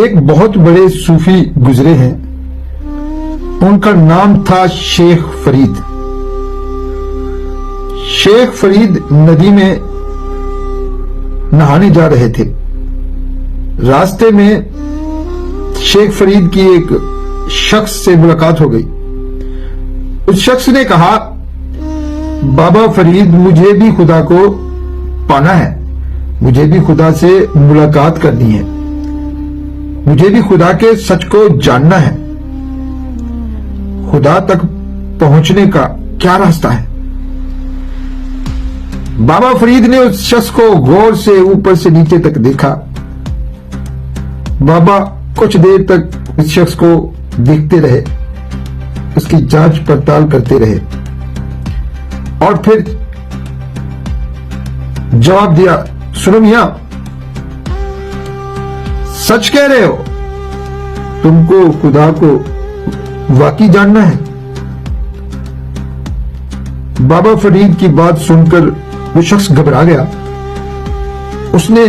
ایک بہت بڑے صوفی گزرے ہیں، ان کا نام تھا شیخ فرید۔ شیخ فرید ندی میں نہانے جا رہے تھے۔ راستے میں شیخ فرید کی ایک شخص سے ملاقات ہو گئی۔ اس شخص نے کہا، بابا فرید، مجھے بھی خدا کو پانا ہے، مجھے بھی خدا سے ملاقات کرنی ہے، مجھے بھی خدا کے سچ کو جاننا ہے۔ خدا تک پہنچنے کا کیا راستہ ہے؟ بابا فرید نے اس شخص کو غور سے اوپر سے نیچے تک دیکھا۔ بابا کچھ دیر تک اس شخص کو دیکھتے رہے، اس کی جانچ پڑتال کرتے رہے اور پھر جواب دیا، سنو میاں، سچ کہہ رہے ہو، تم کو خدا کو واقعی جاننا ہے؟ بابا فرید کی بات سن کر وہ شخص گھبرا گیا۔ اس نے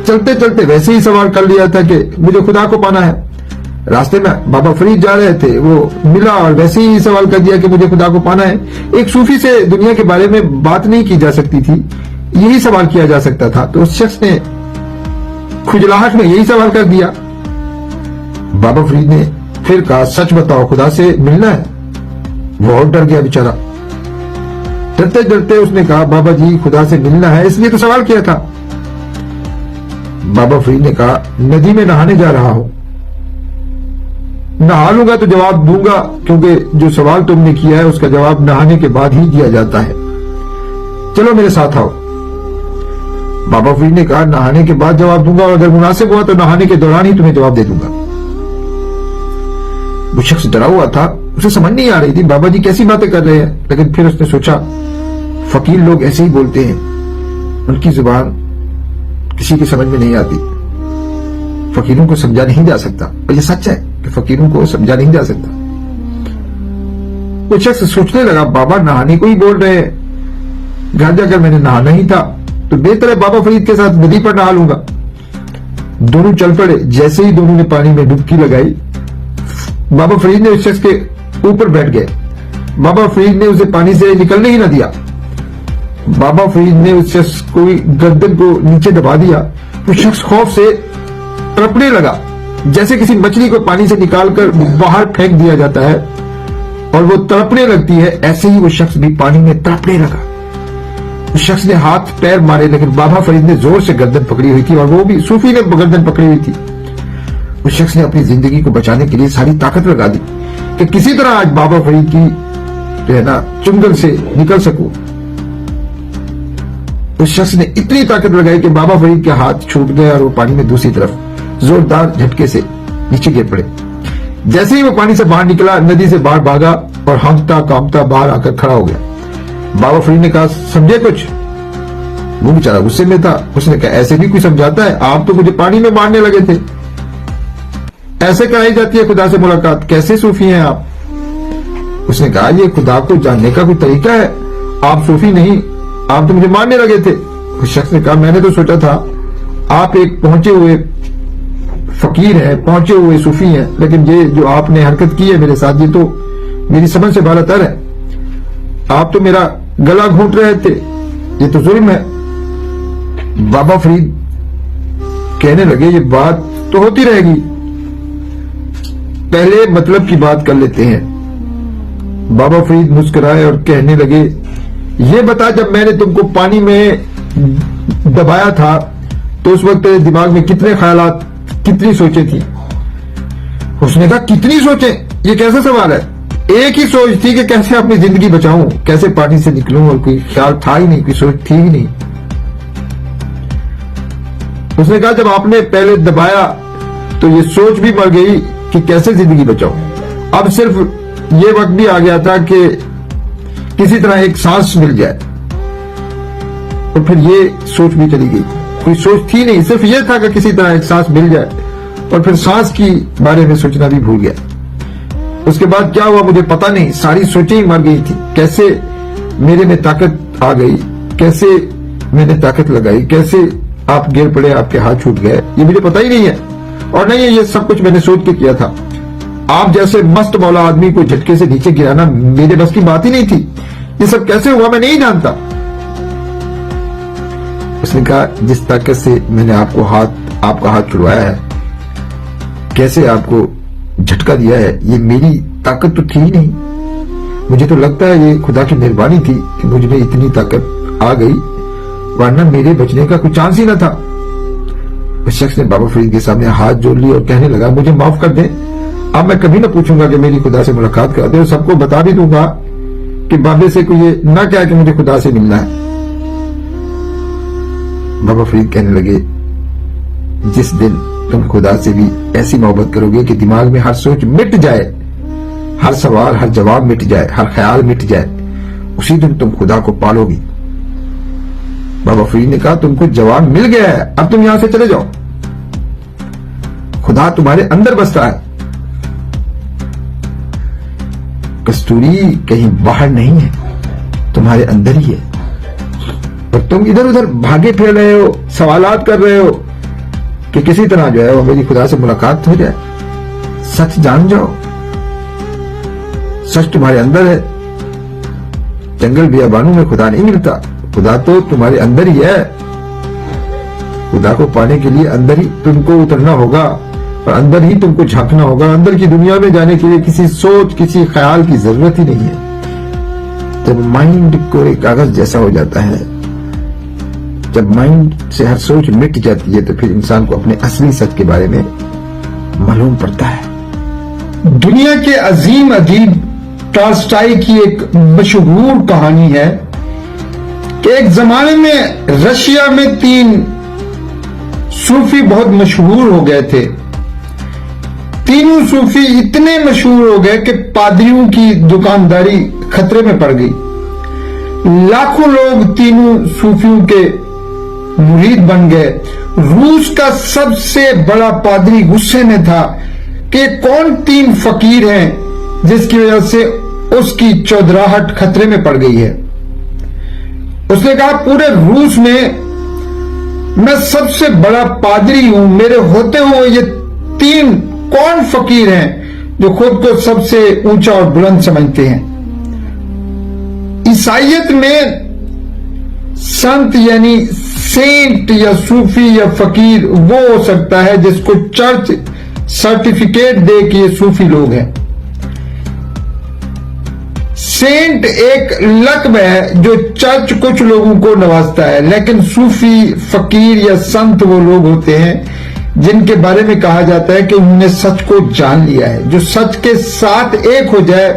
چلتے چلتے ویسے ہی سوال کر لیا تھا کہ مجھے خدا کو پانا ہے۔ راستے میں بابا فرید جا رہے تھے، وہ ملا اور ویسے ہی سوال کر دیا کہ مجھے خدا کو پانا ہے۔ ایک صوفی سے دنیا کے بارے میں بات نہیں کی جا سکتی تھی، یہی سوال کیا جا سکتا تھا، تو اس شخص نے کھجلاہٹ میں یہی سوال کر دیا۔ بابا فرید نے پھر کہا، سچ بتاؤ، خدا سے ملنا ہے؟ وہ اور ڈر گیا بیچارہ۔ ڈرتے ڈرتے اس نے کہا، بابا جی، خدا سے ملنا ہے، اس لیے تو سوال کیا تھا۔ بابا فرید نے کہا، ندی میں نہانے جا رہا ہوں، نہا لوں گا تو جواب دوں گا، کیونکہ جو سوال تم نے کیا ہے اس کا جواب نہانے کے بعد ہی دیا جاتا ہے۔ چلو میرے ساتھ آؤ۔ بابا فرید نے کہا، نہانے کے بعد جواب دوں گا، اور اگر مناسب ہوا تو نہانے کے دوران ہی تمہیں جواب دے دوں گا۔ وہ شخص ڈرا ہوا تھا، اسے سمجھ نہیں آ رہی تھی بابا جی کیسی باتیں کر رہے ہیں، لیکن پھر اس نے سوچا، فقیر لوگ ایسے ہی بولتے ہیں، ان کی زبان کسی کی سمجھ میں نہیں آتی، فقیروں کو سمجھا نہیں جا سکتا، اور یہ سچ ہے کہ فقیروں کو سمجھا نہیں جا سکتا۔ وہ شخص سوچنے لگا، بابا نہانے کو ہی بول رہے ہیں، گھر جا کر میں نے نہانا ہی تھا، تو بہتر ہے بابا فرید کے ساتھ ندی پر نہا لوں گا۔ دونوں چل پڑے۔ جیسے ہی دونوں نے پانی میں ڈبکی لگائی، بابا فرید نے اس شخص کے اوپر بیٹھ گئے۔ بابا فرید نے اسے پانی سے نکلنے ہی نہ دیا۔ بابا فرید نے اس شخص کو گردن کو نیچے دبا دیا۔ وہ شخص خوف سے تڑپنے لگا، جیسے کسی مچھلی کو پانی سے نکال کر باہر پھینک دیا جاتا ہے اور وہ تڑپنے لگتی ہے، ایسے ہی وہ شخص بھی پانی میں تڑپنے لگا۔ اس شخص نے ہاتھ پیر مارے، لیکن بابا فرید نے زور سے گردن پکڑی ہوئی تھی، اور وہ بھی صوفی نے گردن پکڑی ہوئی تھی۔ اس شخص نے اپنی زندگی کو بچانے کے لیے ساری طاقت لگا دی کہ کسی طرح آج بابا فرید کی چنگل سے نکل سکوں۔ اس شخص نے اتنی طاقت لگائی کہ بابا فرید کے ہاتھ چھوٹ گئے اور وہ پانی میں دوسری طرف زوردار جھٹکے سے نیچے گر پڑے۔ جیسے ہی وہ پانی سے باہر نکلا، ندی سے باہر بھاگا اور ہانکتا کانپتا باہر آ کر کھڑا ہو گیا۔ بابا فرید نے کہا، سمجھے کچھ؟ وہ بیچارہ غصے میں تھا۔ اس نے کہا، ایسے بھی کوئی سمجھاتا ہے؟ آپ تو مجھے پانی میں مارنے لگے تھے۔ ایسے کرائی جاتی ہے خدا سے ملاقات؟ کیسے صوفی ہیں آپ؟ اس نے کہا، یہ خدا کو جاننے کا کوئی طریقہ ہے، آپ صوفی نہیں، آپ تو مجھے مارنے لگے تھے۔ اس شخص نے کہا، میں نے تو سوچا تھا آپ ایک پہنچے ہوئے فقیر ہیں، پہنچے ہوئے صوفی ہیں، لیکن یہ جو آپ نے حرکت کی ہے میرے ساتھ، یہ تو میری سمجھ سے بالا تر ہے۔ آپ تو میرا گلا گھونٹ رہے تھے، یہ تو ظلم ہے۔ بابا فرید کہنے لگے، یہ بات تو ہوتی رہے گی، پہلے مطلب کی بات کر لیتے ہیں۔ بابا فرید مسکرائے اور کہنے لگے، یہ بتا، جب میں نے تم کو پانی میں دبایا تھا تو اس وقت تیرے دماغ میں کتنے خیالات، کتنی سوچیں تھی؟ اس نے کہا، کتنی سوچیں؟ یہ کیسا سوال ہے؟ ایک ہی سوچ تھی کہ کیسے اپنی زندگی بچاؤں، کیسے پانی سے نکلوں، اور کوئی خیال تھا ہی نہیں، کوئی سوچ تھی ہی نہیں۔ اس نے کہا، جب آپ نے پہلے دبایا تو یہ سوچ بھی مر گئی کہ کیسے زندگی بچاؤں، اب صرف یہ وقت بھی آ گیا تھا کہ کسی طرح ایک سانس مل جائے، اور پھر یہ سوچ بھی چلی گئی، کوئی سوچ تھی نہیں، صرف یہ تھا کہ کسی طرح ایک سانس مل جائے، اور پھر سانس کی بارے میں سوچنا بھی بھول گیا۔ اس کے بعد کیا ہوا مجھے پتا نہیں، ساری سوچیں ہی مر گئی تھی۔ کیسے میرے میں طاقت آ گئی، کیسے میں نے طاقت لگائی، کیسے آپ گر پڑے، آپ کے ہاتھ چھوٹ گئے، یہ مجھے پتا ہی نہیں ہے۔ اور نہیں یہ سب کچھ میں نے سوچ کے کیا تھا. آپ جیسے مست مولا آدمی کو جھٹکے سے نیچے گرانا میرے بس کی بات ہی نہیں تھی. یہ سب کیسے ہوا میں نہیں جانتا. اس نے کہا جس طاقت سے میں نے آپ کا ہاتھ چھڑوایا ہے, کیسے آپ کو جھٹکا دیا ہے, یہ میری طاقت تو تھی ہی نہیں. مجھے تو لگتا ہے یہ خدا کی مہربانی تھی کہ مجھ میں اتنی طاقت آ گئی, ورنہ میرے بچنے کا کوئی چانس ہی نہ تھا. اس شخص نے بابا فرید کے سامنے ہاتھ جوڑ لیے اور کہنے لگا مجھے معاف کر دیں, اب میں کبھی نہ پوچھوں گا کہ میری خدا سے ملاقات کرا دے, اور سب کو بتا بھی دوں گا کہ بابے سے کوئی یہ نہ کہا کہ مجھے خدا سے ملنا ہے. بابا فرید کہنے لگے جس دن تم خدا سے بھی ایسی محبت کرو گے کہ دماغ میں ہر سوچ مٹ جائے, ہر سوال ہر جواب مٹ جائے, ہر خیال مٹ جائے, اسی دن تم خدا کو پالو گی. بابا فرید نے کہا تم کو جواب مل گیا ہے, اب تم یہاں سے چلے جاؤ. خدا تمہارے اندر بستا ہے, کستوری کہیں باہر نہیں ہے, تمہارے اندر ہی ہے. اور تم ادھر ادھر بھاگے پھر رہے ہو, سوالات کر رہے ہو کہ کسی طرح جو ہے وہ میری خدا سے ملاقات ہو جائے. سچ جان جاؤ, سچ تمہارے اندر ہے. جنگل بیابانوں میں خدا نہیں ملتا, خدا تو تمہارے اندر ہی ہے. خدا کو پانے کے لیے اندر ہی تم کو اترنا ہوگا, اور اندر ہی تم کو جھانکنا ہوگا. اندر کی دنیا میں جانے کے لیے کسی سوچ کسی خیال کی ضرورت ہی نہیں ہے. جب مائنڈ کوئی کاغذ جیسا ہو جاتا ہے, جب مائنڈ سے ہر سوچ مٹ جاتی ہے, تو پھر انسان کو اپنے اصلی سچ کے بارے میں معلوم پڑتا ہے. دنیا کے عظیم ادیب ٹالسٹائی کی ایک مشہور کہانی ہے کہ ایک زمانے میں رشیا میں 3 صوفی بہت مشہور ہو گئے تھے. تینوں صوفی اتنے مشہور ہو گئے کہ پادریوں کی دکانداری خطرے میں پڑ گئی. لاکھوں لوگ تینوں صوفیوں کے مرید بن گئے. روس کا سب سے بڑا پادری غصے میں تھا کہ کون 3 فقیر ہیں جس کی وجہ سے اس کی چودراہٹ خطرے میں پڑ گئی ہے. اس نے کہا پورے روس میں سب سے بڑا پادری ہوں, میرے ہوتے ہوئے یہ 3 کون فقیر ہیں جو خود کو سب سے اونچا اور بلند سمجھتے ہیں. عیسائیت میں سنت یعنی سینٹ یا صوفی یا فقیر وہ ہو سکتا ہے جس کو چرچ سرٹیفکیٹ دے کہ یہ صوفی لوگ ہیں. سینٹ ایک لقب ہے جو چرچ کچھ لوگوں کو نوازتا ہے, لیکن صوفی فقیر یا سنت وہ لوگ ہوتے ہیں جن کے بارے میں کہا جاتا ہے کہ انہوں نے سچ کو جان لیا ہے. جو سچ کے ساتھ ایک ہو جائے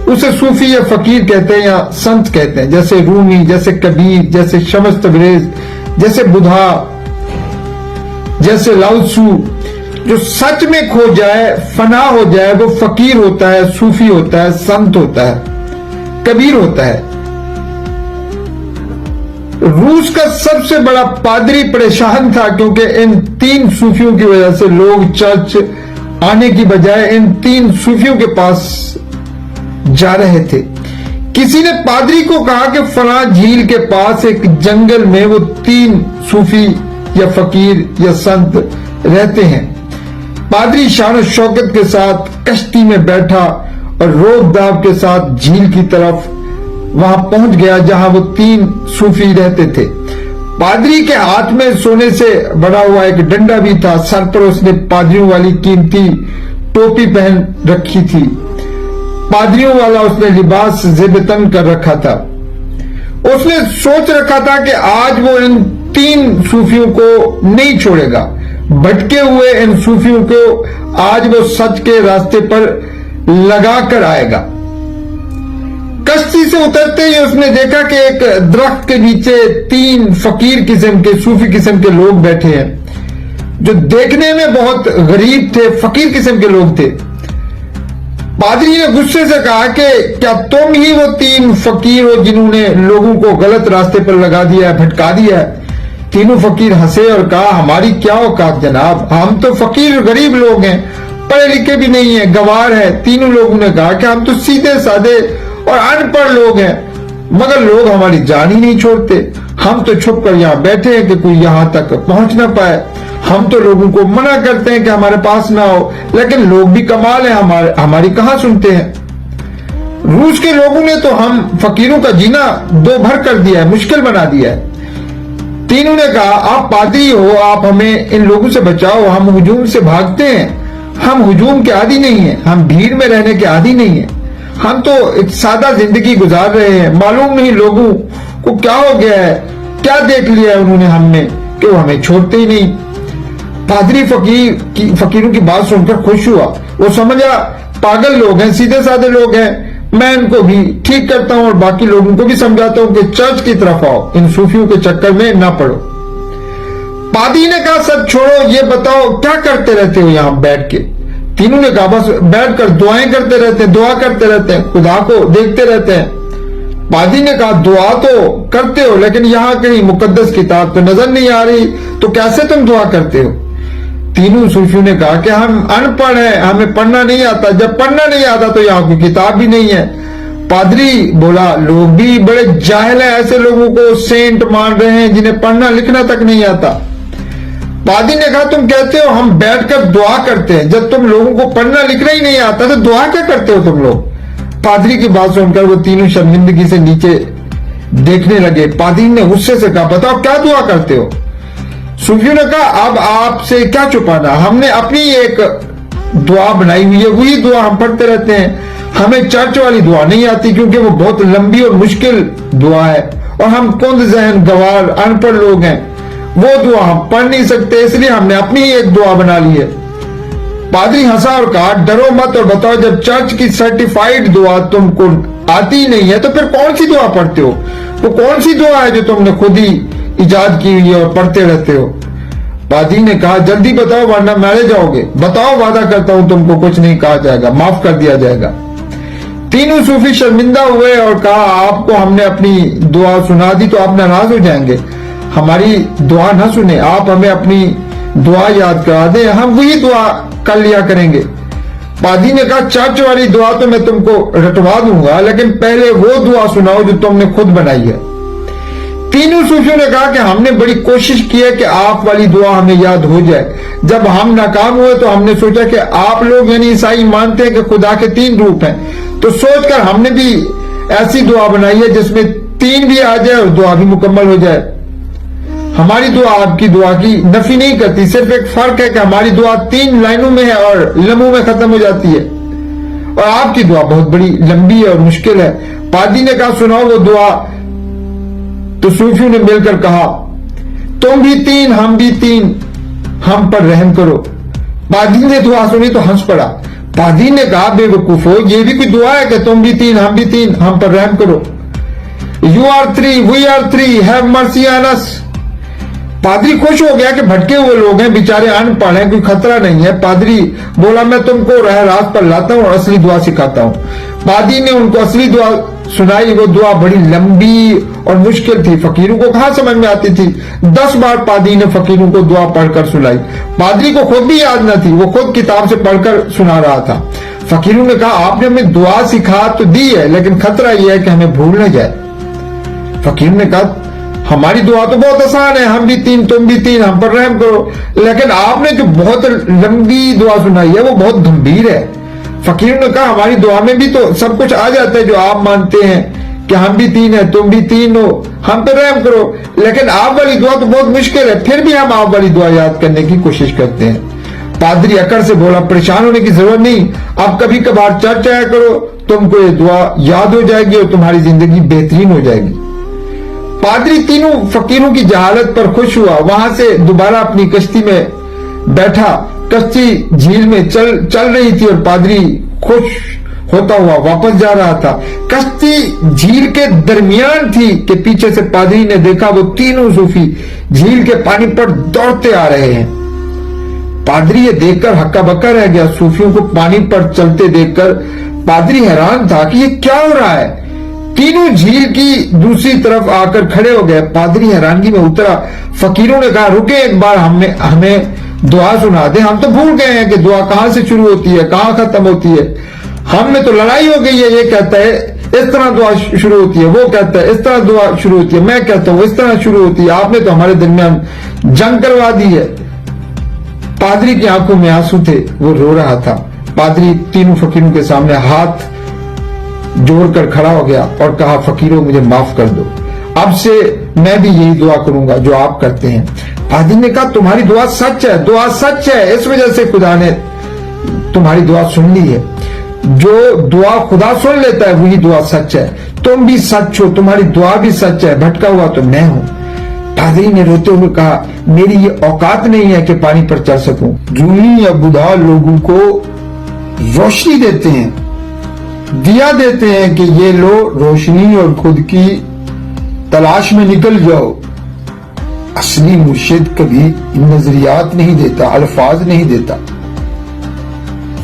اسے صوفی یا فقیر کہتے ہیں یا سنت کہتے ہیں. جیسے رومی, جیسے کبیر, جیسے شمس تبریز, جیسے بدھا, جیسے لاؤسو. جو سچ میں کھو جائے, فنا ہو جائے, وہ فقیر ہوتا ہے, صوفی ہوتا ہے, سنت ہوتا ہے, کبیر ہوتا ہے. روس کا سب سے بڑا پادری پریشان تھا کیونکہ ان 3 صوفیوں کی وجہ سے لوگ چرچ آنے کی بجائے ان 3 صوفیوں کے پاس جا رہے تھے. کسی نے پادری کو کہا کہ فلاں جھیل کے پاس ایک جنگل میں وہ 3 صوفی یا فقیر یا سنت رہتے ہیں. پادری شان و شوکت کے ساتھ کشتی میں بیٹھا اور روب داب کے ساتھ جھیل کی طرف وہاں پہنچ گیا جہاں وہ 3 صوفی رہتے تھے. پادری کے ہاتھ میں سونے سے بڑا ہوا ایک ڈنڈا بھی تھا. سر پر اس نے پادریوں والی قیمتی ٹوپی پہن رکھی تھی. پادریوں والا اس نے لباس زیب تن کر رکھا تھا. اس نے سوچ رکھا تھا کہ آج وہ ان 3 صوفیوں کو نہیں چھوڑے گا. بھٹکے ہوئے ان صوفیوں کو آج وہ سچ کے راستے پر لگا کر آئے گا. کشتی سے اترتے ہی اس نے دیکھا کہ ایک درخت کے نیچے 3 فقیر قسم کے, صوفی قسم کے لوگ بیٹھے ہیں جو دیکھنے میں بہت غریب تھے, فقیر قسم کے لوگ تھے. پادری نے غصے سے کہا کہ کیا تم ہی وہ 3 فقیر ہو جنہوں نے لوگوں کو غلط راستے پر لگا دیا ہے, بھٹکا دیا ہے؟ تینوں فقیر ہنسے اور کہا ہماری کیا اوقات جناب, ہم تو فقیر غریب لوگ ہیں, پڑھے لکھے بھی نہیں ہیں, گوار ہیں. تینوں لوگوں نے کہا کہ ہم تو سیدھے سادے اور ان پڑھ لوگ ہیں, मगर लोग हमारी जान ही नहीं छोड़ते। हम तो छुप कर यहाँ बैठे हैं कि कोई यहाँ तक पहुंच ना पाए। हम तो लोगों को मना करते हैं कि हमारे पास ना हो, लेकिन लोग भी कमाल है, हमारी कहां सुनते हैं। रूस के लोगों ने तो हम फकीरों का जीना दो भर कर दिया है, मुश्किल बना दिया है। तीनों ने कहा, आप पादरी हो, आप हमें इन लोगों से बचाओ, हम हुजूम से भागते हैं। हम हुजूम के आदी नहीं है, हम भीड़ में रहने के आदी नहीं है। हम तो एक सादा जिंदगी गुजार रहे हैं। मालूम नहीं लोगों को क्या हो गया है, क्या देख लिया है उन्होंने हमने कि वो हमें छोड़ते ही नहीं। पादरी फकीरों की बात सुनकर खुश हुआ। वो समझा पागल लोग हैं, सीधे साधे लोग हैं, मैं इनको भी ठीक करता हूं और बाकी लोगों को भी समझाता हूं कि चर्च की तरफ आओ, इन सूफियों के चक्कर में ना पड़ो। पादरी ने कहा, सब छोड़ो, ये बताओ क्या करते रहते हो यहां बैठ के। तीनों ने कहा, बस बैठकर दुआएं करते रहते हैं, दुआ करते रहते हैं, खुदा को देखते रहते हैं। पादरी ने कहा, दुआ तो करते हो, लेकिन यहां कहीं मुकद्दस किताब तो नजर नहीं आ रही, तो कैसे तुम दुआ करते हो। तीनों सूफियों ने कहा कि हम अनपढ़ हैं, हमें पढ़ना नहीं आता। जब पढ़ना नहीं आता तो यहाँ कोई किताब भी नहीं है। पादरी बोला, लोग भी बड़े जाहिल हैं, ऐसे लोगों को सेंट मान रहे हैं जिन्हें पढ़ना लिखना तक नहीं आता। पादरी ने कहा, तुम कहते हो हम बैठकर दुआ करते हैं, जब तुम लोगों को पढ़ना लिखना ही नहीं आता तो दुआ क्या करते हो तुम लोग। पादरी की बात सुनकर वो तीनों शर्मिंदगी से नीचे देखने लगे। पादरी ने गुस्से से कहा, बताओ क्या दुआ करते हो। सूफियों ने कहा, अब आपसे क्या छुपाना, हमने अपनी एक दुआ बनाई हुई है, वही दुआ हम पढ़ते रहते हैं। हमें चर्च वाली दुआ नहीं आती क्योंकि वो बहुत लंबी और मुश्किल दुआ है और हम कुंद जहन गवार अनपढ़ लोग हैं, वो दुआ हम पढ़ नहीं सकते, इसलिए हमने अपनी ही एक दुआ बना ली है। पादरी हंसा और कहा, डरो मत और बताओ, जब चर्च की सर्टिफाइड दुआ तुमको आती नहीं है तो फिर कौन सी दुआ पढ़ते हो। वो कौन सी दुआ है जो तुमने खुद ही इजाद की हुई है और पढ़ते रहते हो। पादरी ने कहा, जल्दी बताओ वरना मारे जाओगे। बताओ, वादा करता हूं तुमको कुछ नहीं कहा जाएगा, माफ कर दिया जाएगा। तीनों सूफी शर्मिंदा हुए और कहा, आपको हमने अपनी दुआ सुना दी तो आप नाराज हो जाएंगे। हमारी दुआ ना सुने, आप हमें अपनी दुआ याद करा दें, हम वही दुआ कर लिया करेंगे। पादरी ने कहा, चर्च वाली दुआ तो मैं तुमको रटवा दूंगा, लेकिन पहले वो दुआ सुनाओ जो तुमने खुद बनाई है। तीनों सूफियों ने कहा कि हमने बड़ी कोशिश की है कि आप वाली दुआ हमें याद हो जाए। जब हम नाकाम हुए तो हमने सोचा कि आप लोग यानी ईसाई मानते हैं कि खुदा के 3 रूप हैं, तो सोचकर हमने भी ऐसी दुआ बनाई है जिसमें 3 भी आ जाए और दुआ भी मुकम्मल हो जाए। हमारी दुआ आपकी दुआ की नफी नहीं करती, सिर्फ एक फर्क है कि हमारी दुआ 3 लाइनों में है और लम्हों में खत्म हो जाती है और आपकी दुआ बहुत बड़ी लंबी है और मुश्किल है। पादरी ने कहा, सुनाओ वो दुआ। तो सूफियों ने मिलकर कहा, तुम भी 3 हम भी 3, हम पर रहम करो। पादरी ने दुआ सुनी तो हंस पड़ा। पादरी ने कहा, बेवकूफो, ये भी कोई दुआ है कि तुम भी 3 हम भी 3, हम पर रहम करो। You are 3 we are 3 have mercy on us. पादरी खुश हो गया कि भटके हुए लोग हैं, बेचारे अनपढ़ हैं, कोई खतरा नहीं है। पादरी बोला, मैं तुमको राह रात पर लाता हूं और असली दुआ सिखाता हूं। पादरी ने उनको असली दुआ सुनाई। वो दुआ बड़ी लंबी और मुश्किल थी, फकीरों को कहां समझ में आती थी। 10 बार पादरी ने फकीरों को दुआ पढ़कर सुनाई। पादरी को खुद भी याद न थी, वो खुद किताब से पढ़कर सुना रहा था। फकीरों ने कहा, आपने हमें दुआ सिखा तो दी है, लेकिन खतरा यह है कि हमें भूल न जाए। फकीर ने कहा, हमारी दुआ तो बहुत आसान है, हम भी 3 तुम भी 3, हम पर रहम करो, लेकिन आपने जो बहुत लंबी दुआ सुनाई है वो बहुत गंभीर है। फकीर ने कहा, हमारी दुआ में भी तो सब कुछ आ जाता है जो आप मानते हैं कि हम भी 3 है, तुम भी 3 हो, हम पर रहम करो, लेकिन आप वाली दुआ तो बहुत मुश्किल है, फिर भी हम आप वाली दुआ याद करने की कोशिश करते हैं। पादरी अकड़ से बोला, परेशान होने की जरूरत नहीं, आप कभी कभार चर्च आया करो, तुमको ये दुआ याद हो जाएगी और तुम्हारी जिंदगी बेहतरीन हो जाएगी। पादरी तीनों फकीरों की जहालत पर खुश हुआ। वहां से दोबारा अपनी कश्ती में बैठा। कश्ती झील में चल रही थी और पादरी खुश होता हुआ वापस जा रहा था। कश्ती झील के दरमियान थी कि पीछे से पादरी ने देखा वो तीनों सूफी झील के पानी पर दौड़ते आ रहे हैं। पादरी ये देखकर हक्का बक्का रह गया। सूफियों को पानी पर चलते देखकर पादरी हैरान था कि ये क्या हो रहा है। तीनों झील की दूसरी तरफ आकर खड़े हो गए। पादरी हैरानगी में उतरा। फकीरों ने कहा, रुके एक बार, हमें दुआ सुना दे, हम तो भूल गए हैं कि दुआ कहां से शुरू होती है, कहां खत्म होती है। हम में तो लड़ाई हो गई है। ये कहता है इस तरह दुआ शुरू होती है, वो कहता है इस तरह दुआ शुरू होती है, मैं कहता हूं इस तरह शुरू होती है, आपने तो हमारे दरमियान जंग करवा दी है। पादरी की आंखों में आंसू थे, वो रो रहा था। पादरी तीनों फकीरों के सामने हाथ जोड़कर खड़ा हो गया और कहा, फकीरों मुझे माफ कर दो, अब से मैं भी यही दुआ करूंगा जो आप करते हैं। पादरी ने कहा, तुम्हारी दुआ सच है, दुआ सच है, इस वजह से खुदा ने तुम्हारी दुआ सुन ली है। जो दुआ खुदा सुन लेता है वही दुआ सच है। तुम भी सच हो, तुम्हारी दुआ भी सच है, भटका हुआ तो मैं हूं। पादरी ने रोते हुए कहा, मेरी ये औकात नहीं है कि पानी पर चल सकूं। जूनी या बुधा लोगों को रोशनी देते हैं, दिया देते हैं कि ये लो रोशनी और खुद की तलाश में निकल जाओ। असली मुर्शिद कभी नजरियात नहीं देता, अल्फाज नहीं देता।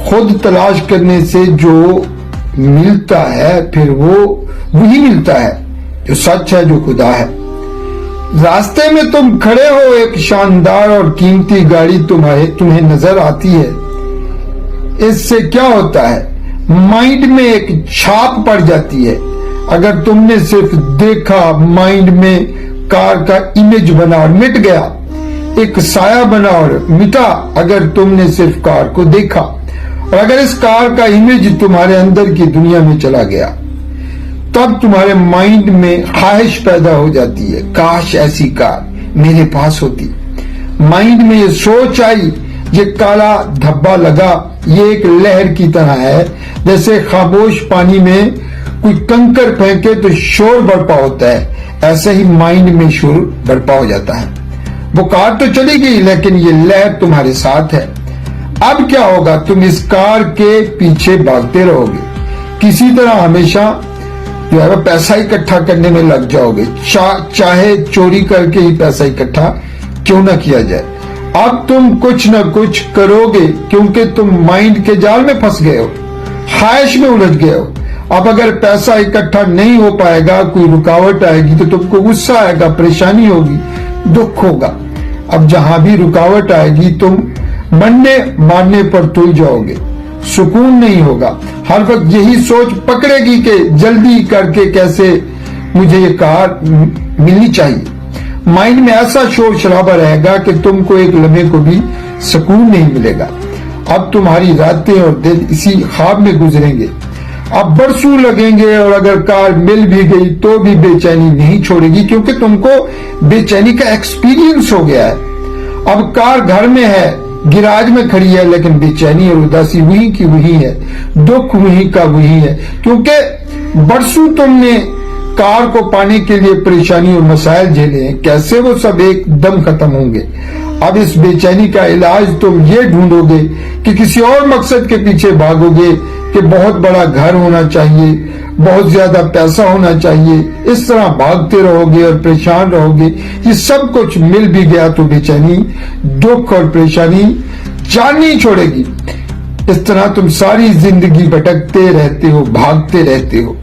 खुद तलाश करने से जो मिलता है फिर वो वही मिलता है जो सच है, जो खुदा है। रास्ते में तुम खड़े हो, एक शानदार और कीमती गाड़ी तुम्हें नजर आती है। इससे क्या होता है, माइंड में एक छाप पड़ जाती है। अगर तुमने सिर्फ देखा, माइंड में कार का इमेज बना और मिट गया, एक साया बना और मिटा। अगर तुमने सिर्फ कार को देखा और अगर इस कार का इमेज तुम्हारे अंदर की दुनिया में चला गया, तब तुम्हारे माइंड में ख्वाहिश पैदा हो जाती है, काश ऐसी कार मेरे पास होती। माइंड में ये सोच आई, ये काला धब्बा लगा, ये एक लहर की तरह है। जैसे खामोश पानी में कोई कंकर फेंके तो शोर बरपा होता है, ऐसे ही माइंड में शोर बरपा हो जाता है। वो कार तो चली गई, लेकिन ये लहर तुम्हारे साथ है। अब क्या होगा, तुम इस कार के पीछे भागते रहोगे, किसी तरह हमेशा जो है पैसा इकट्ठा करने में लग जाओगे, चाहे चोरी करके ही पैसा इकट्ठा क्यों ना किया जाए। अब तुम कुछ न कुछ करोगे क्योंकि तुम माइंड के जाल में फंस गए हो, ख्वाहिश में उलझ गए हो। अब अगर पैसा इकट्ठा नहीं हो पाएगा, कोई रुकावट आएगी तो तुमको गुस्सा आएगा, परेशानी होगी, दुख होगा। अब जहां भी रुकावट आएगी तुम मरने मारने पर तुल जाओगे, सुकून नहीं होगा। हर वक्त यही सोच पकड़ेगी कि जल्दी करके कैसे मुझे ये कार मिलनी चाहिए। माइंड में ऐसा शोर शराबा रहेगा कि तुमको एक लम्हे को भी सुकून नहीं मिलेगा। अब तुम्हारी रातें और दिन इसी ख्वाब में गुजरेंगे। अब बरसों लगेंगे और अगर कार मिल भी गई तो भी बेचैनी नहीं छोड़ेगी, क्योंकि तुमको बेचैनी का एक्सपीरियंस हो गया है। अब कार घर में है, गिराज में खड़ी है, लेकिन बेचैनी और उदासी वही की वही है, दुख वही का वही है, क्योंकि बरसों तुमने कार को पाने के लिए परेशानी और मसाइल झेले हैं। कैसे वो सब एकदम खत्म होंगे। अब इस बेचैनी का इलाज तुम ये ढूंढोगे कि किसी और मकसद के पीछे भागोगे कि बहुत बड़ा घर होना चाहिए, बहुत ज्यादा पैसा होना चाहिए। इस तरह भागते रहोगे और परेशान रहोगे। ये सब कुछ मिल भी गया तो बेचैनी, दुख और परेशानी जान नहीं छोड़ेगी। इस तरह तुम सारी जिंदगी भटकते रहते हो, भागते रहते हो।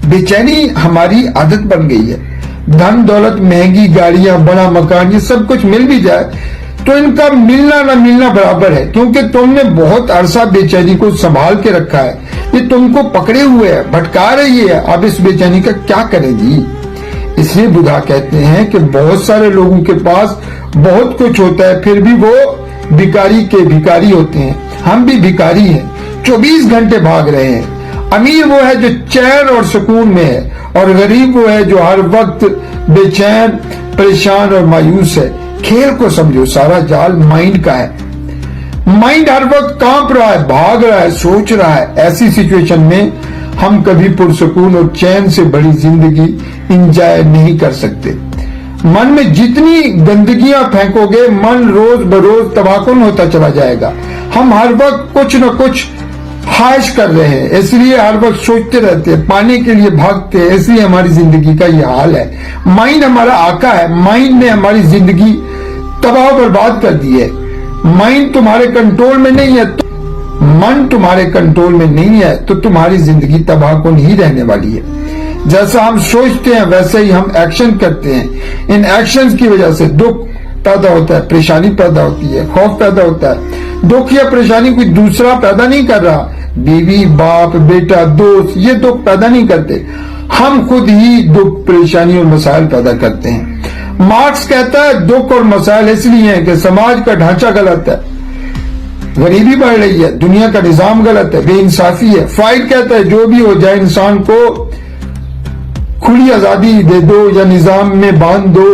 बेचैनी हमारी आदत बन गई है। धन दौलत, महंगी गाड़ियां, बड़ा मकान, ये सब कुछ मिल भी जाए तो इनका मिलना न मिलना बराबर है, क्योंकि तुमने बहुत अरसा बेचैनी को संभाल के रखा है। ये तुमको पकड़े हुए है, भटका रही है। अब इस बेचैनी का क्या करेगी। इसलिए बुधा कहते हैं कि बहुत सारे लोगों के पास बहुत कुछ होता है, फिर भी वो भिखारी के भिखारी होते हैं। हम भी भिखारी हैं, 24 घंटे भाग रहे हैं। अमीर वो है जो चैन और सुकून में है, और गरीब वो है जो हर वक्त बेचैन, परेशान और मायूस है। खेल को समझो, सारा जाल माइंड का है। माइंड हर वक्त कांप रहा है, भाग रहा है, सोच रहा है। ऐसी सिचुएशन में हम कभी पुरसुकून और चैन से बड़ी जिंदगी इंजॉय नहीं कर सकते। मन में जितनी गंदगियां फेंकोगे, मन रोज बरोज तबाहकुन होता चला जाएगा। हम हर वक्त कुछ न कुछ ख्वाहिश कर रहे हैं, इसलिए हर वक्त सोचते रहते हैं, पाने के लिए भागते हैं। इसलिए हमारी जिंदगी का ये हाल है। माइंड हमारा आका है, माइंड ने हमारी जिंदगी तबाह बर्बाद कर दी है। माइंड तुम्हारे कंट्रोल में नहीं है, मन तुम्हारे कंट्रोल में नहीं है, तो तुम्हारी जिंदगी तबाहकुन ही रहने वाली है। जैसा हम सोचते हैं वैसे ही हम एक्शन करते हैं। इन एक्शंस की वजह से दुख पैदा होता है, परेशानी पैदा होती है, खौफ पैदा होता है। दुख या परेशानी कोई दूसरा पैदा नहीं कर रहा, बीवी, बाप, बेटा, दोस्त ये दुख पैदा नहीं करते, हम खुद ही दुख, परेशानी और मसाइल पैदा करते हैं। मार्क्स कहता है दुख और मसाइल इसलिए हैं कि समाज का ढांचा गलत है, गरीबी बढ़ रही है, दुनिया का निजाम गलत है, बेइंसाफी है। फ्राइड कहता है जो भी हो जाए, इंसान को खुली आजादी दे दो या निजाम में बांध दो,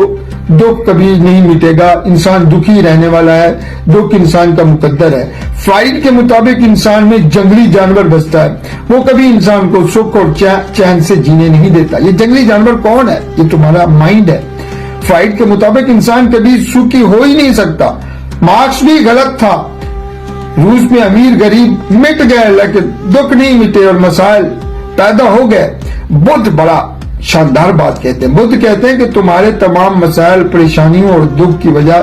दुख कभी नहीं मिटेगा, इंसान दुखी रहने वाला है, दुख इंसान का मुकद्दर है। फ्राइड के मुताबिक इंसान में जंगली जानवर बसता है, वो कभी इंसान को सुख और चैन से जीने नहीं देता। ये जंगली जानवर कौन है? ये तुम्हारा माइंड है। फ्राइड के मुताबिक इंसान कभी सुखी हो ही नहीं सकता। मार्क्स भी गलत था। रूस में अमीर गरीब मिट गए, लेकिन दुख नहीं मिटे और मसाइल पैदा हो गए। बुद्ध बड़ा शानदार बात कहते हैं। बुद्ध कहते हैं कि तुम्हारे तमाम मसाइल, परेशानियों और दुख की वजह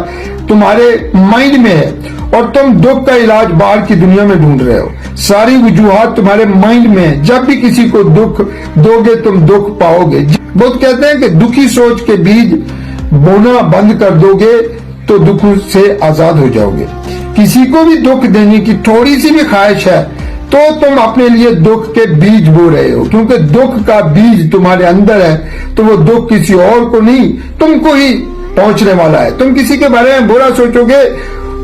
तुम्हारे माइंड में है और तुम दुख का इलाज बाहर की दुनिया में ढूंढ रहे हो। सारी वजूहात तुम्हारे माइंड में है। जब भी किसी को दुख दोगे तुम दुख पाओगे। बुद्ध कहते हैं कि दुखी सोच के बीज बोना बंद कर दोगे तो दुख से आजाद हो जाओगे। किसी को भी दुख देने की थोड़ी सी भी ख्वाहिश है तो तुम अपने लिए दुख के बीज बो रहे हो, क्योंकि दुख का बीज तुम्हारे अंदर है तो वो दुख किसी और को नहीं तुमको ही पहुंचने वाला है। तुम किसी के बारे में बुरा सोचोगे,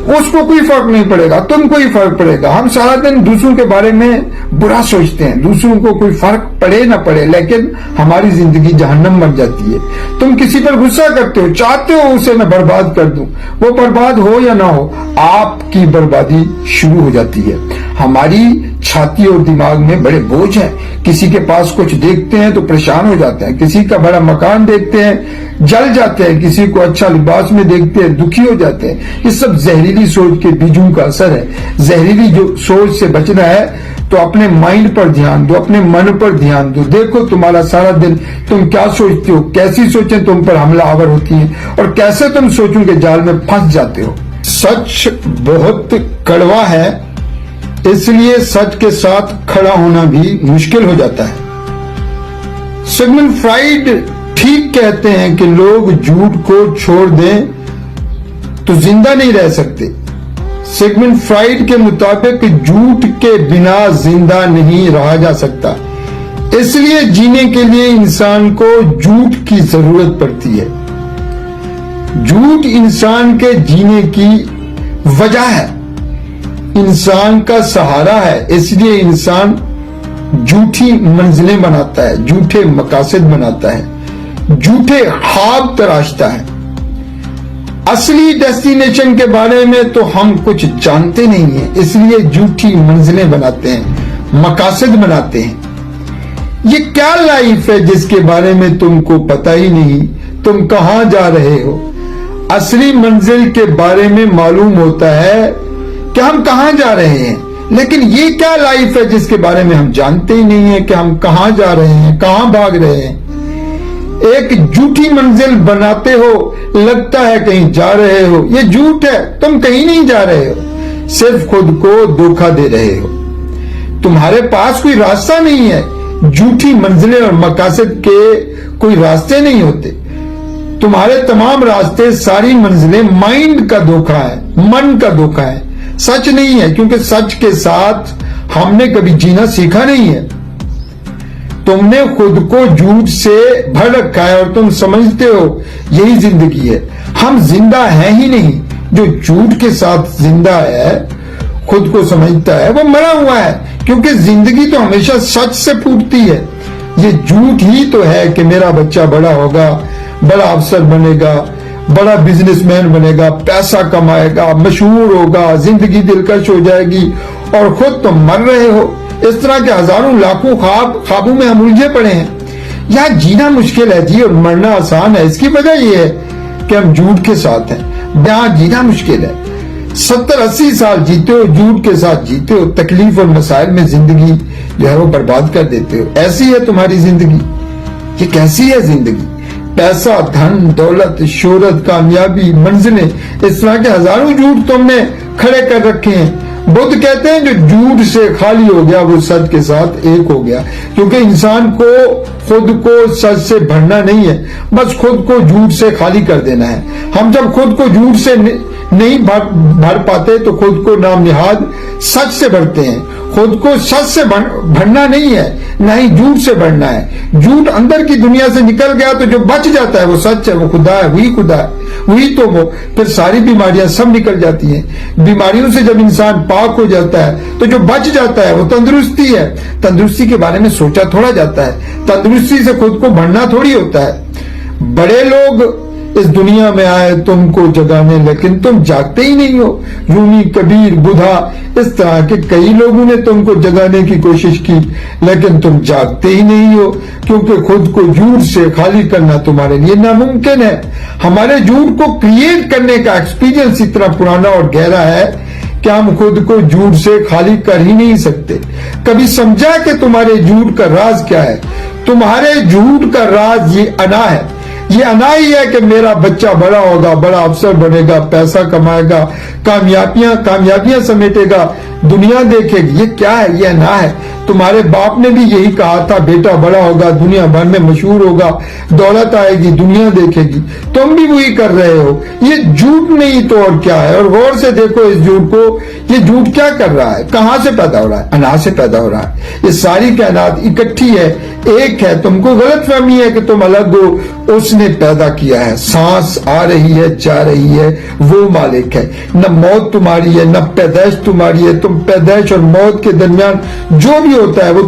उसको कोई फर्क नहीं पड़ेगा, तुमको ही फर्क पड़ेगा। हम सारा दिन दूसरों के बारे में बुरा सोचते हैं, दूसरों को कोई फर्क पड़े ना पड़े, लेकिन हमारी जिंदगी जहन्नम बन जाती है। तुम किसी पर गुस्सा करते हो, चाहते हो उसे मैं बर्बाद कर दूं, वो बर्बाद हो या ना हो, आपकी बर्बादी शुरू हो जाती है। हमारी छाती और दिमाग में बड़े बोझ हैं। किसी के पास कुछ देखते हैं तो परेशान हो जाते हैं, किसी का बड़ा मकान देखते हैं जल जाते हैं, किसी को अच्छा लिबास में देखते हैं दुखी हो जाते हैं। ये सब जहरीली सोच के बीजों का असर है। जहरीली जो सोच से बचना है तो अपने माइंड पर ध्यान दो, अपने मन पर ध्यान दो। देखो तुम्हारा सारा दिन तुम क्या सोचते हो, कैसी सोचें तुम पर हमला आवर होती हैं और कैसे तुम सोचों के जाल में फंस जाते हो। सच बहुत कड़वा है, इसलिए सच के साथ खड़ा होना भी मुश्किल हो जाता है। सिगमंड फ्राइड ठीक कहते हैं कि लोग झूठ को छोड़ दें तो जिंदा नहीं रह सकते। सिगमंड फ्राइड के मुताबिक झूठ के बिना जिंदा नहीं रहा जा सकता, इसलिए जीने के लिए इंसान को झूठ की जरूरत पड़ती है। झूठ इंसान के जीने की वजह है, इंसान का सहारा है, इसलिए इंसान झूठी मंजिलें बनाता है, झूठे मकासद बनाता है, झूठे ख्वाब तराशता है। असली डेस्टिनेशन के बारे में तो हम कुछ जानते नहीं हैं, इसलिए झूठी मंजिलें बनाते हैं, मकासद बनाते हैं। ये क्या लाइफ है जिसके बारे में तुमको पता ही नहीं, तुम कहां जा रहे हो। असली मंजिल के बारे में मालूम होता है कि हम कहां जा रहे हैं, लेकिन ये क्या लाइफ है जिसके बारे में हम जानते ही नहीं है कि हम कहां जा रहे हैं, कहां भाग रहे हैं। एक झूठी मंजिल बनाते हो, लगता है कहीं जा रहे हो, ये झूठ है, तुम कहीं नहीं जा रहे हो, सिर्फ खुद को धोखा दे रहे हो। तुम्हारे पास कोई रास्ता नहीं है। झूठी मंजिलें और मकासद के कोई रास्ते नहीं होते। तुम्हारे तमाम रास्ते, सारी मंजिलें माइंड का धोखा है, मन का धोखा है, सच नहीं है, क्योंकि सच के साथ हमने कभी जीना सीखा नहीं है। तुमने खुद को झूठ से भर रखा है और तुम समझते हो यही जिंदगी है। हम जिंदा है ही नहीं। जो झूठ के साथ जिंदा है, खुद को समझता है, वो मरा हुआ है, क्योंकि जिंदगी तो हमेशा सच से फूटती है। ये झूठ ही तो है कि मेरा बच्चा बड़ा होगा, बड़ा अफसर बनेगा, बड़ा बिजनेसमैन बनेगा, पैसा कमाएगा, मशहूर होगा, जिंदगी दिलकश हो जाएगी, और खुद तुम मर रहे हो। इस तरह के हजारों लाखों ख्वाबों में हम उलझे पड़े हैं। यहाँ जीना मुश्किल है जी और मरना आसान है। इसकी वजह यह है कि हम झूठ के साथ हैं। यहाँ जीना मुश्किल है। 70-80 साल जीते हो, झूठ के साथ जीते हो, तकलीफ और मसाइल में जिंदगी जो है वो बर्बाद कर देते हो। ऐसी है तुम्हारी जिंदगी। ये कैसी है जिंदगी? पैसा, धन, दौलत, शोहरत, कामयाबी, मंजिलें, इस तरह के हजारों झूठ तुमने खड़े कर रखे हैं। बुद्ध कहते हैं जो झूठ से खाली हो गया वो सच के साथ एक हो गया, क्योंकि इंसान को खुद को सच से भरना नहीं है, बस खुद को झूठ से खाली कर देना है। हम जब खुद को झूठ से नहीं भर पाते तो खुद को नाम निहाद सच से भरते हैं, खुद को सच से भरना नहीं है, ना ही झूठ से भरना है। झूठ अंदर की दुनिया से निकल गया तो जो बच जाता है वो सच है, वो खुदा है, वही खुदा है, वही तो वो, फिर सारी बीमारियां सब निकल जाती हैं। बीमारियों से जब इंसान पाक हो जाता है तो जो बच जाता है वो तंदुरुस्ती है। तंदुरुस्ती के बारे में सोचा थोड़ा जाता है, तंदुरुस्ती से खुद को भरना थोड़ी होता है। बड़े लोग इस दुनिया में आए तुमको जगाने, लेकिन तुम जागते ही नहीं हो। रूमी, कबीर, बुधा, इस तरह के कई लोगों ने तुमको जगाने की कोशिश की, लेकिन तुम जागते ही नहीं हो, क्योंकि खुद को झूठ से खाली करना तुम्हारे लिए नामुमकिन है। हमारे झूठ को क्रिएट करने का एक्सपीरियंस इतना पुराना और गहरा है कि हम खुद को झूठ से खाली कर ही नहीं सकते। कभी समझा कि तुम्हारे झूठ का राज क्या है? तुम्हारे झूठ का राज ये अना है। ये अना ही है कि मेरा बच्चा बड़ा होगा, बड़ा अफसर बनेगा, पैसा कमाएगा, कामयाबियां समेटेगा, दुनिया देखेगी। ये क्या है? ये अना है। तुम्हारे बाप ने भी यही कहा था, बेटा बड़ा होगा, दुनिया भर में मशहूर होगा, दौलत आएगी, दुनिया देखेगी। तुम भी वही कर रहे हो। ये झूठ नहीं तो और क्या है? और गौर से देखो इस झूठ को, ये झूठ क्या कर रहा है? कहां से पैदा हो रहा है? अना से पैदा हो रहा है। ये सारी कायनात इकट्ठी है, एक है। तुमको गलतफहमी है कि तुम अलग हो, उसने पैदा किया है। सांस आ रही है, जा रही है, वो मालिक है। न मौत तुम्हारी है, न पैदाइश तुम्हारी है। तुम पैदाइश और मौत के दरमियान जो भी होता है वो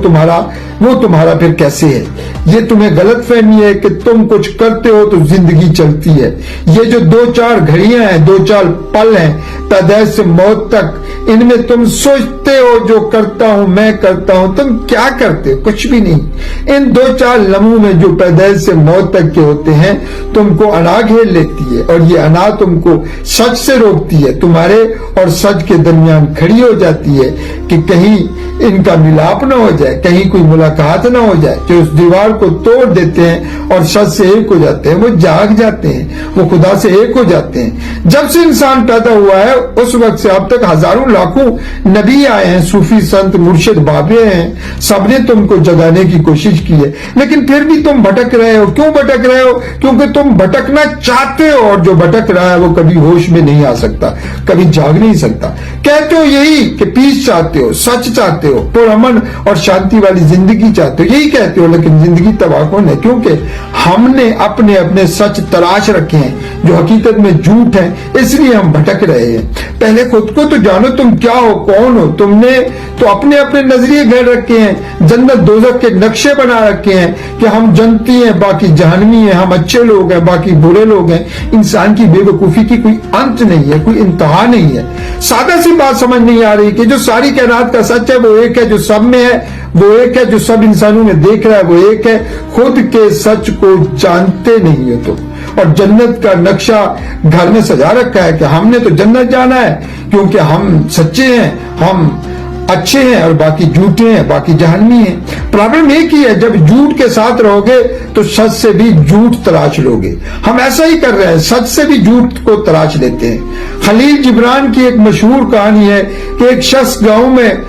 तुम्हारा फिर कैसे है? ये तुम्हें गलतफहमी है कि तुम कुछ करते हो तो जिंदगी चलती है। ये जो 2-4 घड़ियां हैं, 2-4 पल हैं पैदाइश से मौत तक, इनमें तुम सोचते हो जो करता हूं मैं करता हूं। तुम क्या करते हो? कुछ भी नहीं। इन 2-4 लम्हों में जो पैदाइश से मौत तक के होते हैं, तुमको अना घेर लेती है, और ये अना तुमको सच से रोकती है। तुम्हारे और सच के दरमियान खड़ी हो जाती है कि कहीं इनका मिलाप न हो जाए, कहीं कोई मुलाकात न हो जाए। जो उस दीवार को तोड़ देते हैं और सच से एक हो जाते हैं, वो जाग जाते हैं, वो खुदा से एक हो जाते हैं। जब से इंसान पैदा हुआ है उस वक्त से अब तक हजारों लाखों नबी आए हैं, सूफी संत मुर्शिद बाबे हैं, सबने तुमको जगाने की कोशिश की है, लेकिन फिर भी तुम भटक रहे हो। क्यों भटक रहे हो? क्योंकि तुम भटकना चाहते हो, और जो भटक रहा है वो कभी होश में नहीं आ सकता, कभी जाग नहीं सकता। कहते हो यही कि पीस चाहते हो, सच चाहते हो, पुरअमन और शांति वाली जिंदगी चाहते हो, यही कहते हो, लेकिन जिंदगी तबाह है, क्योंकि हमने अपने अपने सच तलाश रखे हैं जो हकीकत में झूठ है, इसलिए हम भटक रहे हैं। पहले खुद को तो जानो, तुम क्या हो, कौन हो। तुमने तो अपने अपने नजरिए घेर रखे हैं, जन्नत दोजख के नक्शे बना रखे हैं कि हम जन्नती हैं, बाकी जहन्नमी हैं, हम अच्छे लोग हैं, बाकी बुरे लोग हैं। इंसान की बेवकूफी की कोई अंत नहीं है, कोई इंतहा नहीं है। सादा सी बात समझ नहीं आ रही कि जो सारी कायनात का सच है वो एक है, जो सब में है वो एक है, जो सब इंसानों में देख रहा है वो एक है। खुद के सच को जानते नहीं हो तो, और जन्नत का नक्शा घर में सजा रखा है कि हमने तो जन्नत जाना है क्योंकि हम सच्चे हैं, हम अच्छे हैं, और बाकी झूठे हैं, बाकी जहन्नमी हैं। प्रॉब्लम एक ही है, जब झूठ के साथ रहोगे तो सच से भी झूठ तलाश लोगे। हम ऐसा ही कर रहे हैं, सच से भी झूठ को तलाश लेते हैं। खलील जिब्रान की एक मशहूर कहानी है कि एक शख्स गांव में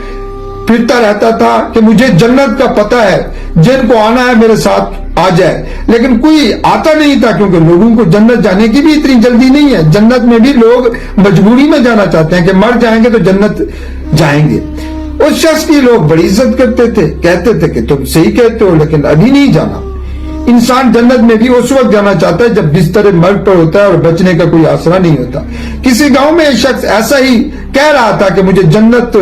फिरता रहता था कि मुझे जन्नत का पता है, जिनको आना है मेरे साथ आ जाए, लेकिन कोई आता नहीं था, क्योंकि लोगों को जन्नत जाने की भी इतनी जल्दी नहीं है। जन्नत में भी लोग मजबूरी में जाना चाहते हैं कि मर जाएंगे तो जन्नत जाएंगे। उस शख्स की लोग बड़ी इज्जत करते थे, कहते थे कि तुम सही कहते हो, लेकिन अभी नहीं जाना। इंसान जन्नत में भी उस वक्त जाना चाहता है जब बिस्तर मर्ग पर होता है और बचने का कोई आसरा नहीं होता। किसी गांव में एक शख्स ऐसा ही कह रहा था कि मुझे जन्नत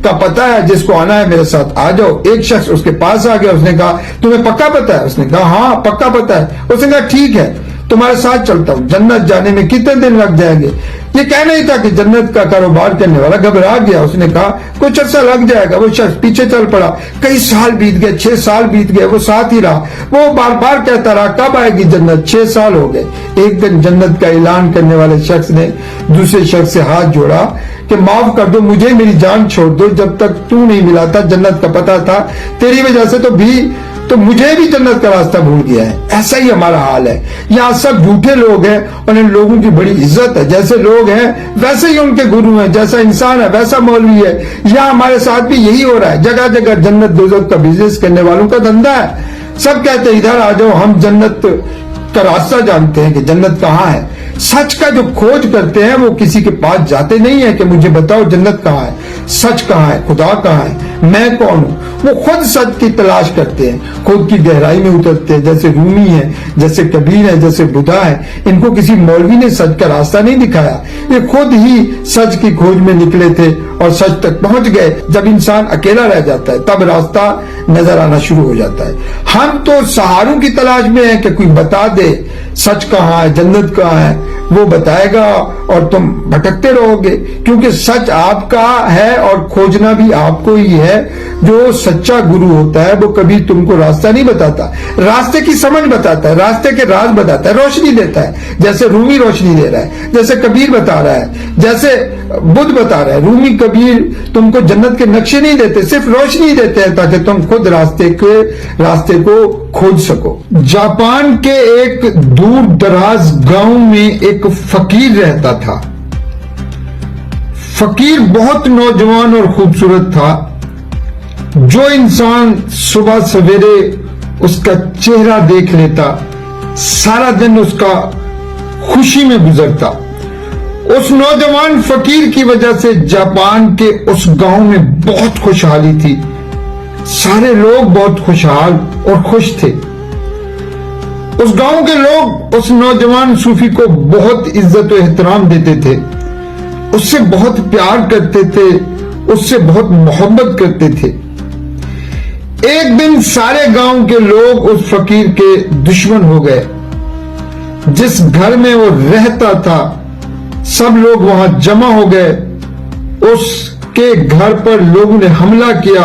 का पता है, जिसको आना है मेरे साथ आ जाओ। एक शख्स उसके पास आ गया, उसने कहा तुम्हें पक्का पता है? उसने कहा हाँ पक्का पता है। उसने कहा ठीक है, तुम्हारे साथ चलता हूं। जन्नत जाने में कितने दिन लग जाएंगे? ये कहना ही था कि जन्नत का कारोबार करने वाला घबरा गया। उसने कहा कुछ अर्सा लग जाएगा। वो शख्स पीछे चल पड़ा। कई साल बीत गए, 6 साल बीत गए, वो साथ ही रहा। वो बार बार कहता रहा कब आएगी जन्नत? 6 साल हो गए। एक दिन जन्नत का ऐलान करने वाले शख्स ने दूसरे शख्स से हाथ जोड़ा कि माफ कर दो, मुझे मेरी जान छोड़ दो। जब तक तू नहीं मिला था, जन्नत का पता था, तेरी वजह से तो मुझे भी जन्नत का रास्ता भूल गया है। ऐसा ही हमारा हाल है। यहाँ सब झूठे लोग हैं और इन लोगों की बड़ी इज्जत है। जैसे लोग हैं वैसे ही उनके गुरु हैं, जैसा इंसान है वैसा मौलवी है। यहाँ हमारे साथ भी यही हो रहा है। जगह जगह जन्नत दोज़ख का बिजनेस करने वालों का धंधा है। सब कहते हैं इधर आ जाओ, हम जन्नत का रास्ता जानते हैं कि जन्नत कहाँ है। सच का जो खोज करते हैं वो किसी के पास जाते नहीं है कि मुझे बताओ जन्नत कहाँ है, सच कहाँ है, खुदा कहाँ है, मैं कौन हूं। वो खुद सच की तलाश करते हैं, खुद की गहराई में उतरते हैं। जैसे रूमी है, जैसे कबीर है, जैसे बुद्धा है, इनको किसी मौलवी ने सच का रास्ता नहीं दिखाया, ये खुद ही सच की खोज में निकले थे और सच तक पहुंच गए। जब इंसान अकेला रह जाता है तब रास्ता नजर आना शुरू हो जाता है। हम तो सहारों की तलाश में हैं कि कोई बता दे सच कहाँ है, जन्नत कहाँ है, वो बताएगा और तुम भटकते रहोगे, क्योंकि सच आपका है और खोजना भी आपको ही है। जो सच्चा गुरु होता है वो कभी तुमको रास्ता नहीं बताता, रास्ते की समझ बताता है, रास्ते के राज बताता है, रोशनी देता है। जैसे रूमी रोशनी दे रहा है, जैसे कबीर बता रहा है, जैसे बुद्ध बता रहा है। रूमी कबीर तुमको जन्नत के नक्शे नहीं देते, सिर्फ रोशनी देते हैं ताकि तुम खुद रास्ते को खोज सको। जापान के एक दूर दराज गांव में एक फकीर रहता था। फकीर बहुत नौजवान और खूबसूरत था। जो इंसान सुबह सवेरे उसका चेहरा देख लेता, सारा दिन उसका खुशी में गुजरता। उस नौजवान फकीर की वजह से जापान के उस गांव में बहुत खुशहाली थी। सारे लोग बहुत खुशहाल और खुश थे। उस गांव के लोग उस नौजवान सूफी को बहुत इज्जत और एहतराम देते थे, उससे बहुत प्यार करते थे, उससे बहुत मोहब्बत करते थे। एक दिन सारे गांव के लोग उस फकीर के दुश्मन हो गए। जिस घर में वो रहता था सब लोग वहां जमा हो गए। उसके घर पर लोगों ने हमला किया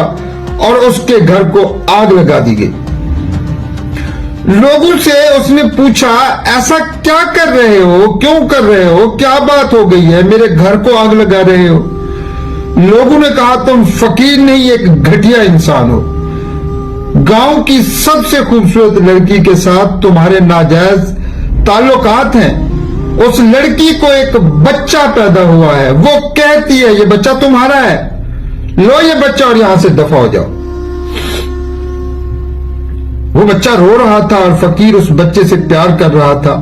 और उसके घर को आग लगा दी गई। लोगों से उसने पूछा, ऐसा क्या कर रहे हो, क्यों कर रहे हो, क्या बात हो गई है, मेरे घर को आग लगा रहे हो। लोगों ने कहा, तुम फकीर नहीं एक घटिया इंसान हो। गांव की सबसे खूबसूरत लड़की के साथ तुम्हारे नाजायज ताल्लुकात हैं। उस लड़की को एक बच्चा पैदा हुआ है, वो कहती है ये बच्चा तुम्हारा है, लो ये बच्चा और यहां से दफा हो जाओ। वो बच्चा रो रहा था और फकीर उस बच्चे से प्यार कर रहा था।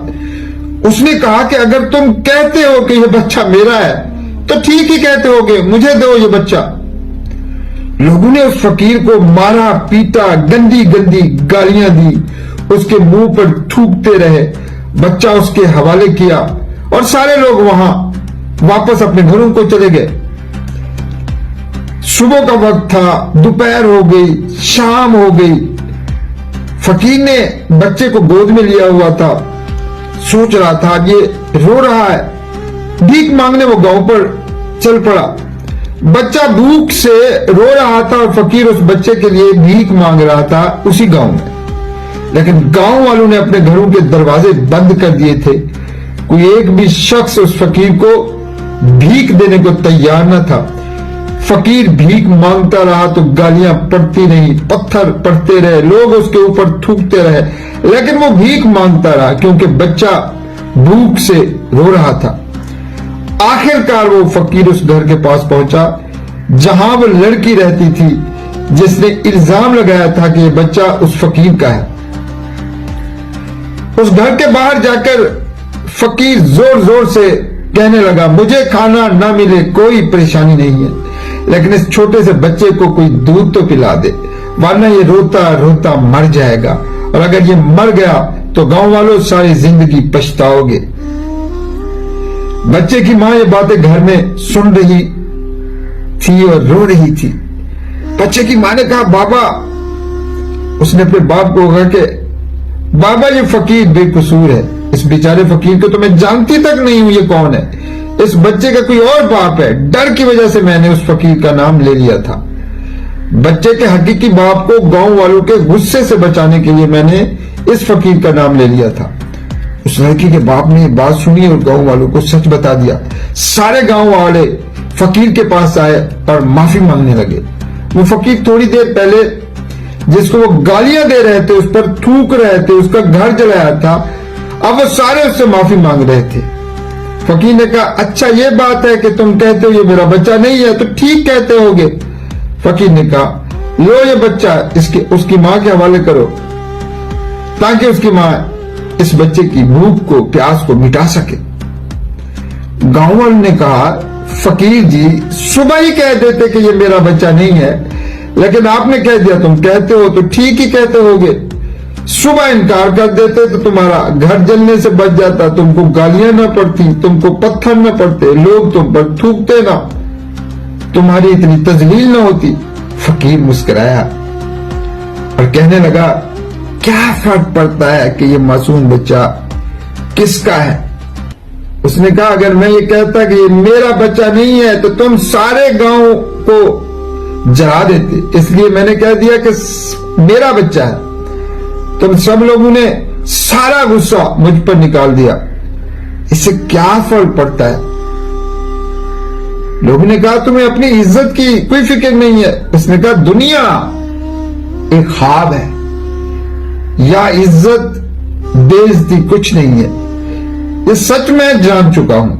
उसने कहा कि अगर तुम कहते हो कि ये बच्चा मेरा है तो ठीक ही कहते होगे, मुझे दो ये बच्चा। लोगों ने उस फकीर को मारा, पीटा, गंदी गंदी गालियां दी, उसके मुंह पर थूकते रहे। बच्चा उसके हवाले किया और सारे लोग वहां वापस अपने घरों को चले गए। सुबह का वक्त था, दोपहर हो गई, शाम हो गई। फकीर ने बच्चे को गोद में लिया हुआ था, सोच रहा था ये रो रहा है, भीख मांगने वो गांव पर चल पड़ा। बच्चा भूख से रो रहा था और फकीर उस बच्चे के लिए भीख मांग रहा था उसी गांव में। लेकिन गांव वालों ने अपने घरों के दरवाजे बंद कर दिए थे। कोई एक भी शख्स उस फकीर को भीख देने को तैयार न था। फकीर भीख मांगता रहा तो गालियां पड़ती नहीं, पत्थर पड़ते रहे, लोग उसके ऊपर थूकते रहे, लेकिन वो भीख मांगता रहा क्योंकि बच्चा भूख से रो रहा था। आखिरकार वो फकीर उस घर के पास पहुंचा जहां वो लड़की रहती थी जिसने इल्जाम लगाया था कि ये बच्चा उस फकीर का है। उस घर के बाहर जाकर फकीर जोर जोर से कहने लगा, मुझे खाना ना मिले कोई परेशानी नहीं है, लेकिन इस छोटे से बच्चे को कोई दूध तो पिला दे, वरना ये रोता रोता मर जाएगा, और अगर ये मर गया तो गांव वालों सारी जिंदगी पछताओगे। बच्चे की मां ये बातें घर में सुन रही थी और रो रही थी। बच्चे की मां ने कहा, बाबा, उसने अपने बाप को कहा कि बाबा ये फकीर बेकसूर है, इस बेचारे फकीर को तो मैं जानती तक नहीं हूं ये कौन है, इस बच्चे का कोई और बाप है, डर की वजह से मैंने उस फकीर का नाम ले लिया था। बच्चे के हकीकी बाप को गांव वालों के गुस्से से बचाने के लिए मैंने इस फकीर का नाम ले लिया था। उस लड़की के बाप ने बात सुनी और गांव वालों को सच बता दिया। सारे गांव वाले फकीर के पास आए और माफी मांगने लगे। वो फकीर थोड़ी देर पहले जिसको वो गालियां दे रहे थे, उस पर थूक रहे थे, उसका घर जलाया था, अब वो सारे उससे माफी मांग रहे थे। फकीर ने कहा, अच्छा ये बात है कि तुम कहते हो ये मेरा बच्चा नहीं है, तो ठीक कहते होगे। फकीर ने कहा, लो ये बच्चा उसकी मां के हवाले करो ताकि उसकी मां इस बच्चे की भूख को, प्यास को मिटा सके। गांव वालों ने कहा फकीर जी सुबह ही कह देते कि ये मेरा बच्चा नहीं है, लेकिन आपने कह दिया, तुम कहते हो तो ठीक ही कहते होगे। सुबह इनकार कर देते तो तुम्हारा घर जलने से बच जाता, तुमको गालियां ना पड़ती, तुमको पत्थर ना पड़ते, लोग तुम पर थूकते ना, तुम्हारी इतनी तजलील ना होती। फकीर मुस्कुराया और कहने लगा, क्या फर्क पड़ता है कि ये मासूम बच्चा किसका है। उसने कहा, अगर मैं ये कहता कि ये मेरा बच्चा नहीं है तो तुम सारे गांव को जला देते, इसलिए मैंने कह दिया कि मेरा बच्चा है। तुम सब लोगों ने सारा गुस्सा मुझ पर निकाल दिया, इससे क्या फर्क पड़ता है। लोगों ने कहा, तुम्हें अपनी इज्जत की कोई फिक्र नहीं है। उसने कहा, दुनिया एक ख्वाब है, या इज्जत बेइज्जती कुछ नहीं है, ये सच मैं जान चुका हूं।